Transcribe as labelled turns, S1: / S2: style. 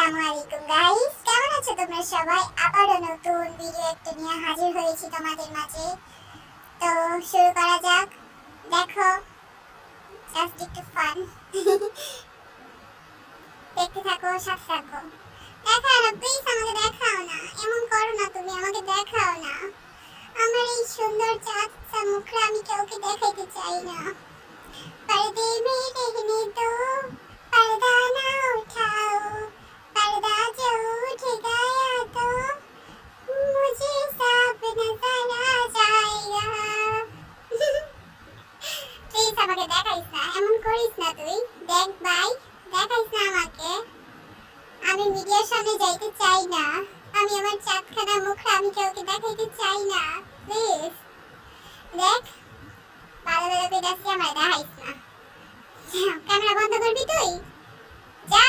S1: আসসালামু আলাইকুম গাইস, কেমন আছো তোমরা সবাই? আবারও নতুন ভিডিও একটা নিয়ে হাজির হয়েছি তোমাদের মাঝে। তো শুরু করা যাক। দেখো, জাস্ট একটু ফান। দেখতে থাকো, সাথে থাকো। দেখাও না প্লিজ, আমাকে দেখাও না, এমন করো না, তুমি আমাকে দেখাও না। আমার এই সুন্দর চাঁদটা মুখটা আমি কাউকে দেখাইতে চাই না। पर्दे में रहने दो, पर्दा ना उठाओ, पर्दा जो उठ गया तो मुझे साफ नजर आ जाएगा। প্লিজ আমাকে দেখাইস না, এমন করিস না তুই। দেখ ভাই, দেখাইস না আমাকে। আমি মিডিয়ার সামনে যাইতে চাই না। আমি আমার চাঁদখানা মুখটা আমি কাউকে দেখাইতে চাই না। প্লিজ দেখ, ভালো ভালো করে দেখছি, আমার দেখাইস না। ক্যামেরা বন্ধ করবি তুই? যা।